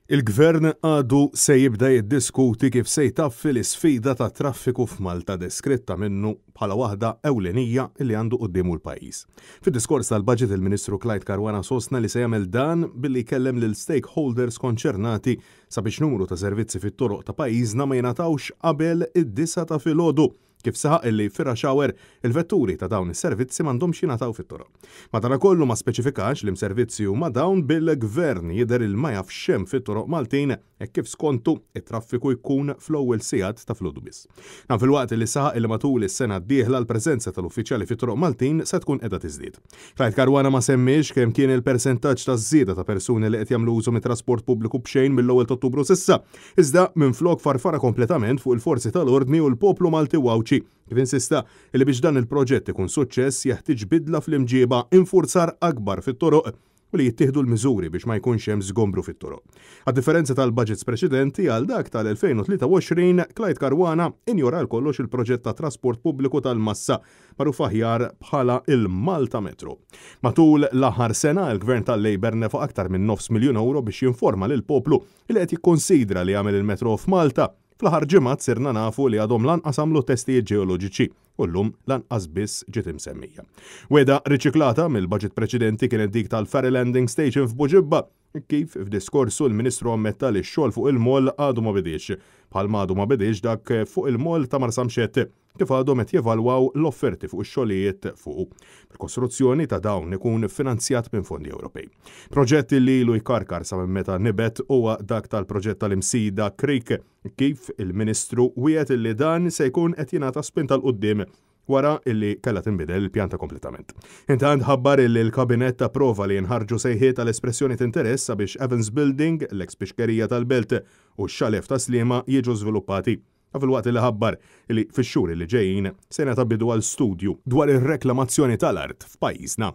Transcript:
Il-Gvern għadu se jibda jiddiskuti kif se jtaffi l-isfida ta' traffiku f'Malta deskritta minnu bħala waħda ewlenija li għandu qudiemu l-pajjiż. Fid-diskors tal-Baġit il-Ministru Clyde Caruana sostna li se jagħmel dan billi jkellem lil stakeholders konċernati sabiex numru ta' servizzi fit-toroq ta' pajjiżna ma jingħatawx qabel id-9 ta' filgħodu. Kif saħaq illi fir-rush il-vetturi ta' dawn is-servizzi m'għandhomx jingħataw fit-toroq. Madankollu ma speċifikax li servizzi huma dawn bil-Gvern jidher il ma jafx hemm fit-toroq Maltin hekk kif skontu it-traffiku jkun fl-ewwel sigħat ta' filgħodu biss. Fil-waqt li saħaq li matul is-sena d-dieħla l-preżenza tal-uffiċjali fit-toroq Maltin se tkun qiegħda tiżdied. Clyde Caruana ma semmix kemm kien il-persentaġġ ta' żieda ta' persuni li qed jagħmlu użu mit-trasport pubbliku b'xejn mill-ewwel ta' Ottubru s'issa, iżda minflok farfara kompletament fuq il-forzi tal-ordni u l-poplu Malti wawċi. Kif insista li biex dan il-proġett ikun suċċess jeħtieġ bidla fl-imġieba infurzar akbar fit-toroq u li jittieħdu l-miżuri biex ma jkunx hemm żgombru fit-toroq. Għad-differenza tal-budgets preċedenti għal dak tal-2023, Clyde Caruana injora kollox il-proġett ta' trasport pubbliku tal-massa magħruf aħjar bħala il-Malta Metro. Matul l-aħħar sena il-Gvern tal-Labor nefa' aktar minn €9 miljun biex jinforma lil poplu li qed jikkonsidra li jagħmel il-metro f'Malta. Fl-aħħar ġimgħat sirna nafu li għadhom lanqas għamlu testijiet ġeoloġiċi u llum lanqas biss ġiet imsemmija. Weda riċiklata mill-budget preċedenti kienet dik tal-Ferry Landing Station f'Buġibba, kif f'diskorsu l-Ministru ammetta li x-xogħol fuq il-moll għadu ma bidiex, bħalma għadu ma bidiex dak fuq il-moll ta' Marsamxett kif għadhom qed jevalwaw l-offerti fuq ix-xogħlijiet fuq. Il-kostruzzjoni ta' dawn ikun finanzjat minn fondi Ewropej. Proġett li ilu jkarkar sa minn meta nibet huwa dak tal-proġett tal-imsida Creek, kif il-Ministru wiegħed illi dan se jkun qed jingħata spinta l-qudiem wara illi kellha tinbidel il-pjanta kompletament. Intant ħabbar illi l-kabinet approva li nħarġu sejħiet tal-espressjoni t'interess sabiex Evans Building, l-eks-pixkerija tal-Belt u x-xalef ta' Sliema jiġu żviluppati. Fil-waqt li ħabbar li fix-xhur li ġejjin se nagħta bidu għal studju dwar ir-reklamazzjoni tal-art f'pajjiżna.